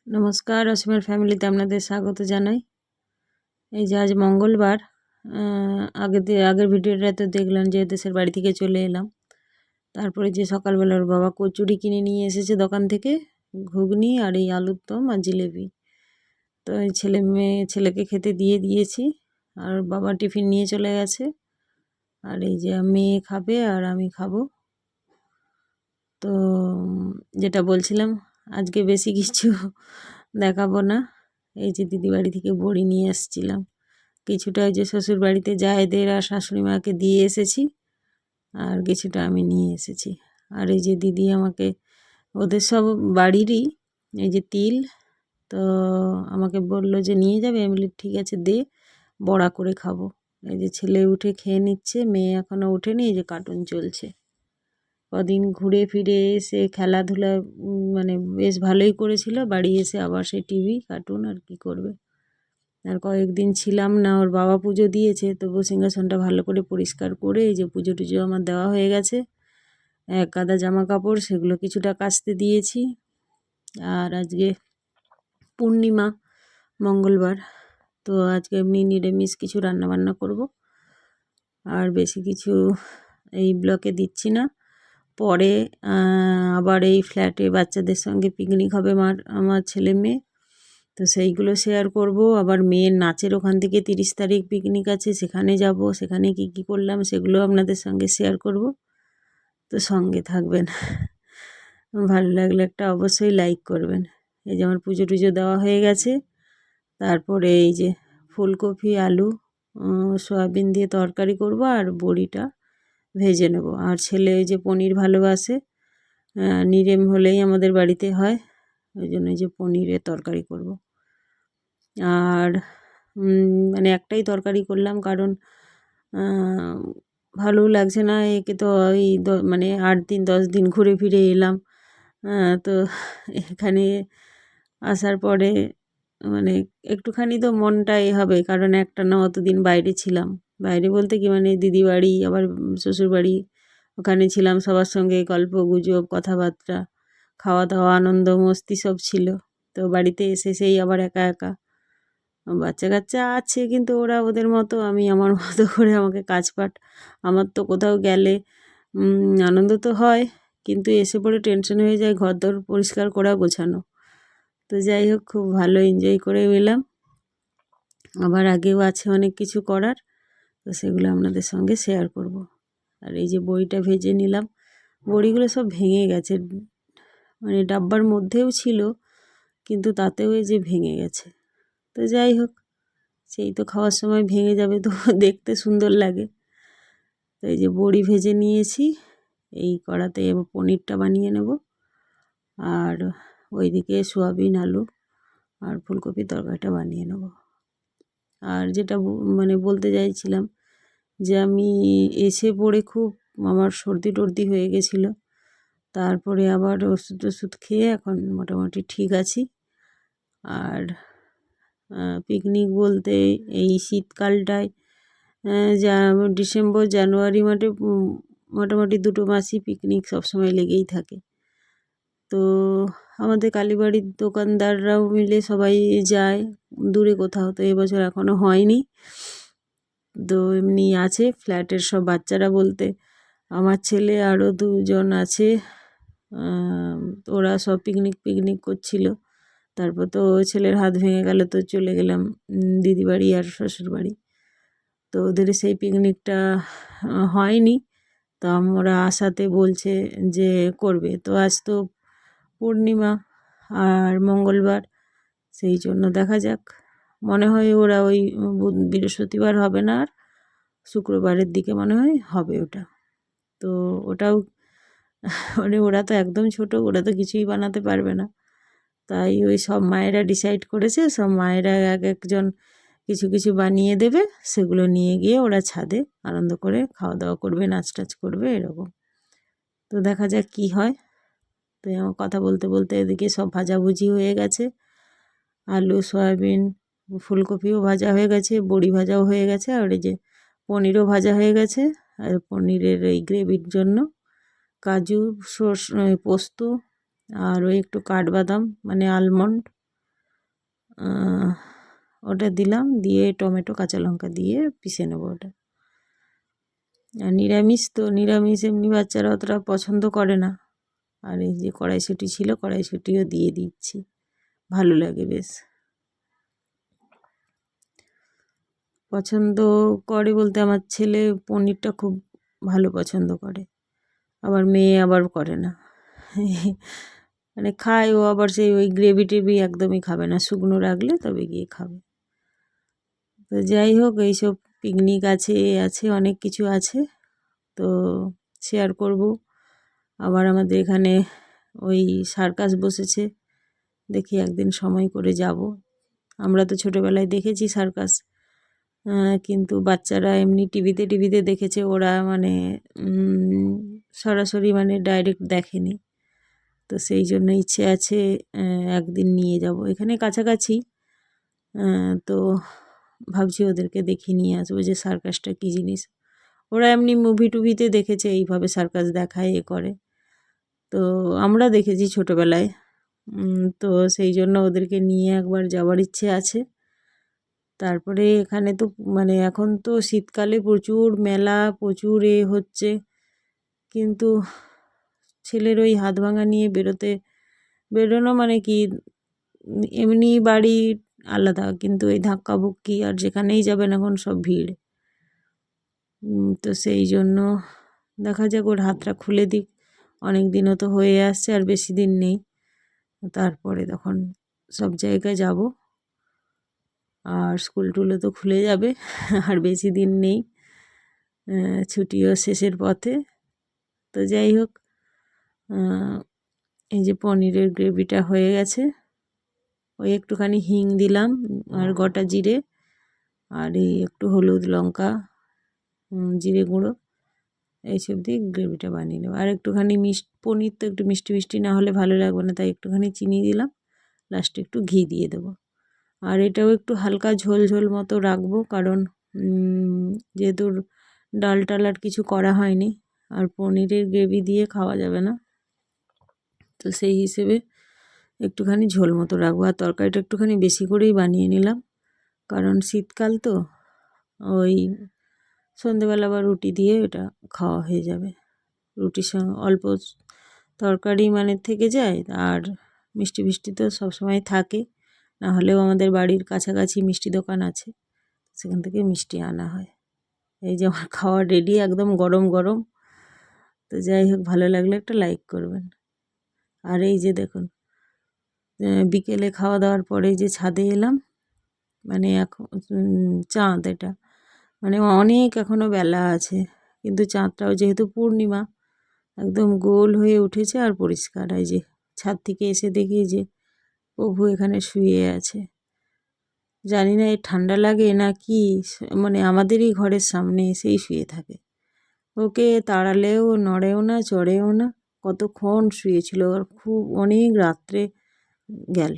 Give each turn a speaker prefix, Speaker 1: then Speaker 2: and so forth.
Speaker 1: নমস্কার, অসীমের ফ্যামিলিতে আপনাদের স্বাগত জানাই। এই যে আজ মঙ্গলবার, আগের ভিডিওটা তো দেখলাম যে দেশের বাড়ি থেকে চলে এলাম। তারপরে যে সকালবেলা ওর বাবা কচুরি কিনে নিয়ে এসেছে দোকান থেকে, ঘুগনি আর এই আলুর দম আর জিলেপি। তো এই ছেলেকে খেতে দিয়ে দিয়েছি, আর বাবা টিফিন নিয়ে চলে গেছে। আর এই যে মেয়ে খাবে আর আমি খাবো। তো যেটা বলছিলাম, আজকে বেশি কিছু দেখাবো না। এই যে দিদি বাড়ি থেকে বড়ি নিয়ে এসেছিলাম, কিছুটা ওই যে শ্বশুর বাড়িতে জায়েদের আর শাশুড়ি মাকে দিয়ে এসেছি, আর কিছুটা আমি নিয়ে এসেছি। আর এই যে দিদি আমাকে ওদের সব বাড়িরই এই যে তিল, তো আমাকে বললো যে নিয়ে যাবে। আমি বলি ঠিক আছে দে, বড়া করে খাবো। এই যে ছেলে উঠে খেয়ে নিচ্ছে, মেয়ে এখনও ওঠেনি, এই যে কার্টুন চলছে। কদিন ঘুরে ফিরে এসে খেলাধুলা মানে বেশ ভালোই করেছিল, বাড়ি এসে আবার সেই টিভি কার্টুন, আর কি করবে। আর কয়েকদিন ছিলাম না, ওর বাবা পুজো দিয়েছে, তবু সিংহাসনটা ভালো করে পরিষ্কার করে এই যে পুজো টুজো আমার দেওয়া হয়ে গেছে। এক গাদা জামা কাপড়, সেগুলো কিছুটা কাচতে দিয়েছি। আর আজকে পূর্ণিমা, মঙ্গলবার, তো আজকে এমনি নিরামিষ কিছু রান্নাবান্না করব। আর বেশি কিছু এই ব্লকে দিচ্ছি না। পরে আবার এই ফ্ল্যাটে বাচ্চাদের সঙ্গে পিকনিক হবে আমার ছেলে মেয়ে, তো সেইগুলো শেয়ার করব। আবার মেয়ের নাচের ওখান থেকে 30 তারিখ পিকনিক আছে, সেখানে যাব। সেখানে কি কি করলাম সেগুলো আপনাদের সঙ্গে শেয়ার করব, তো সঙ্গে থাকবেন। ভালো লাগলে একটা অবশ্যই লাইক করবেন। এই যে আমার পুজো টুজো দেওয়া হয়ে গেছে। তারপরে এই যে ফুলকপি আলু সয়াবিন দিয়ে তরকারি করব, আর বড়িটা ভেজে নেব। আর ছেলে ওই যে পনির ভালোবাসে, নিরেম হলেই আমাদের বাড়িতে হয়, ওই জন্য যে পনিরের তরকারি করব। আর মানে একটাই তরকারি করলাম, কারণ ভালোও লাগছে না একে। তো ওই মানে 8 দিন 10 দিন ঘুরে ফিরে এলাম, তো এখানে আসার পরে মানে একটুখানি তো মনটা হবে, কারণ একটানা অতদিন বাইরে ছিলাম। বাইরে বলতে কি, মানে দিদি বাড়ি আবার শ্বশুর বাড়ি, ওখানে ছিলাম সবার সঙ্গে গল্প গুজব কথাবার্তা, খাওয়া দাওয়া আনন্দ মস্তি সব ছিল। তো বাড়িতে এসে সেই আবার একা একা। বাচ্চা কাচ্চা আছে কিন্তু ওরা ওদের মতো, আমি আমার মতো করে আমাকে কাজপাট। আমার তো কোথাও গেলে আনন্দ তো হয়, কিন্তু এসে পড়ে টেনশন হয়ে যায় ঘরদোর পরিষ্কার করা গোছানো। তো যাই হোক, খুব ভালো এনজয় করে এলাম। আবার আগেও আছে অনেক কিছু করার, তো সেগুলো আপনাদের সঙ্গে শেয়ার করব। আর এই যে বড়িটা ভেজে নিলাম, বড়িগুলো সব ভেঙে গেছে, মানে ডাব্বার মধ্যেও ছিল কিন্তু তাতেও এই যে ভেঙে গেছে। তো যাই হোক, সেই তো খাওয়ার সময় ভেঙে যাবে, তো দেখতে সুন্দর লাগে। তো এই যে বড়ি ভেজে নিয়েছি, এই কড়াতে এবার পনিরটা বানিয়ে নেব। আর ওইদিকে সোয়াবিন আলু আর ফুলকপি তরকারিটা বানিয়ে নেব। আর যেটা মানে বলতে চাইছিলাম, যে আমি এসে পড়ে খুব আমার সর্দি টর্দি হয়ে গেছিলো। তারপরে আবার ওষুধ টষুধ খেয়ে এখন মোটামুটি ঠিক আছি। আর পিকনিক বলতে এই শীতকালটায় যা ডিসেম্বর জানুয়ারি মোটামুটি 2 মাসই পিকনিক সবসময় লেগেই থাকে। তো আমাদের কালীবাড়ির দোকানদাররাও মিলে সবাই যায় দূরে কোথাও, তো এবছর এখনও হয়নি। তো এমনি আছে ফ্ল্যাটের সব বাচ্চারা, বলতে আমার ছেলে আরও 2 জন আছে, ওরা সব পিকনিক করছিল। তারপর তো ছেলের হাত ভেঙে গেল, তো চলে গেলাম দিদি বাড়ি আর শ্বশুর বাড়ি। তো ওদের সেই পিকনিকটা হয়নি, তো আমরা আশাতে বলছে যে করবে। তো আজ তো পূর্ণিমা আর মঙ্গলবার, সেই জন্য দেখা যাক। মনে হয় ওরা ওই বৃহস্পতিবার হবে না, আর শুক্রবারের দিকে মনে হয় হবে ওটা। তো ওটাও মানে ওরা তো একদম ছোট, ওরা তো কিছুই বানাতে পারবে না। তাই ওই সব মায়েরা ডিসাইড করেছে, সব মায়েরা এক একজন কিছু কিছু বানিয়ে দেবে, সেগুলো নিয়ে গিয়ে ওরা ছাদে আনন্দ করে খাওয়া দাওয়া করবে, নাচ টাচ করবে, এরকম। তো দেখা যাক কি হয়। তো আমার কথা বলতে বলতে এদিকে সব ভাজাভুজি হয়ে গেছে, আলু সয়াবিন ফুলকপিও ভাজা হয়ে গেছে, বড়ি ভাজাও হয়ে গেছে, আর এই যে পনিরও ভাজা হয়ে গেছে। আর পনিরের এই গ্রেভির জন্য কাজু পোস্ত আর ওই একটু কাঠবাদাম মানে আলমন্ড ওটা দিলাম, দিয়ে টমেটো কাঁচা লঙ্কা দিয়ে পিষে নেবো ওটা। আর নিরামিষ তো নিরামিষ এমনি বাচ্চারা অতটা পছন্দ করে না। আর এই যে কড়াইশুঁটি ছিল, কড়াইশুঁটিও দিয়ে দিচ্ছি, ভালো লাগে বেশ। পছন্দ করে বলতে আমার ছেলে পনিরটা খুব ভালো পছন্দ করে, আবার মেয়ে আবার করে না। মানে খায় ও, আবার সেই ওই গ্রেভি টেভি একদমই খাবে না, শুকনো রাখলে তবে গিয়ে খাবে। তো যাই হোক, এইসব পিকনিক আছে, আছে অনেক কিছু আছে, তো শেয়ার করব। আবার আমাদের এখানে ওই সার্কাস বসেছে, দেখি একদিন সময় করে যাব। আমরা তো ছোটোবেলায় দেখেছি সার্কাস, কিন্তু বাচ্চারা এমনি টিভিতে দেখেছে, ওরা মানে সরাসরি মানে ডাইরেক্ট দেখেনি। তো সেই জন্য ইচ্ছে আছে একদিন নিয়ে যাব, এখানে কাছাকাছি। তো ভাবছি ওদেরকে দেখিয়ে নিয়ে আসবো যে সার্কাসটা কী জিনিস। ওরা এমনি মুভি টুভিতে দেখেছে এইভাবে সার্কাস দেখায়, এ করে। তো আমরা দেখেছি ছোটোবেলায়, তো সেই জন্য ওদেরকে নিয়ে একবার যাওয়ার ইচ্ছে আছে। তারপরে এখানে তো মানে এখন তো শীতকালে প্রচুর মেলা, প্রচুর হচ্ছে, কিন্তু ছেলের ওই হাত ভাঙা নিয়ে বেরোনো মানে কি, এমনি বাড়ি আলাদা, কিন্তু এই ধাক্কাবুক্কি আর যেখানেই যাবেন এখন সব ভিড়। তো সেই জন্য দেখা যাক, ওর হাতটা খুলে দিক, অনেক দিনও তো হয়ে আসছে, আর বেশি দিন নেই, তারপরে তখন সব জায়গায় যাব। আর স্কুল টুলও তো খুলে যাবে, আর বেশি দিন নেই, ছুটিও শেষের পথে। তো যাই হোক, এই যে পনিরের গ্রেভিটা হয়ে গেছে, ওই একটুখানি হিং দিলাম আর গোটা জিরে, আর এই একটু হলুদ, লঙ্কা, জিরে গুঁড়ো, এইসব দিয়ে গ্রেভিটা বানিয়ে নেব। আর একটুখানি পনির তো একটু মিষ্টি মিষ্টি না হলে ভালো লাগবে না, তাই একটুখানি চিনি দিলাম, লাস্টে একটু ঘি দিয়ে দেবো। আর এটাও একটু হালকা ঝোল ঝোল মতো রাখবো, কারণ যেহেতু ডাল টাল আর কিছু করা হয়নি, আর পনিরের গ্রেভি দিয়ে খাওয়া যাবে না, তো সেই হিসেবে একটুখানি ঝোল মতো রাখবো। আর তরকারিটা একটুখানি বেশি করেই বানিয়ে নিলাম, কারণ শীতকাল তো, ওই সন্ধেবেলা বা রুটি দিয়ে এটা খাওয়া হয়ে যাবে। রুটির সঙ্গে অল্প তরকারি মানে থেকে যায়, আর মিষ্টি ফিষ্টি তো সবসময় থাকে, না হলেও আমাদের বাড়ির কাছাকাছি মিষ্টি দোকান আছে, সেখান থেকে মিষ্টি আনা হয়। এই যে আমার খাওয়া রেডি, একদম গরম গরম। তো যাই হোক, ভালো লাগলে একটা লাইক করবেন। আর এই যে দেখুন, বিকেলে খাওয়া দাওয়ার পরে যে ছাদে এলাম, মানে এখন চাঁদ, এটা মানে অনেক এখনও বেলা আছে, কিন্তু চাঁদটাও যেহেতু পূর্ণিমা, একদম গোল হয়ে উঠেছে আর পরিষ্কার। এই যে ছাদ থেকে এসে দেখি যে প্রভু এখানে শুয়ে আছে, জানি না এ ঠান্ডা লাগে না কি, মানে আমাদেরই ঘরের সামনে এসেই শুয়ে থাকে। ওকে তাড়ালেও নড়েও না, চড়েও না, কতক্ষণ শুয়েছিল, আর খুব অনেক রাত্রে গেল।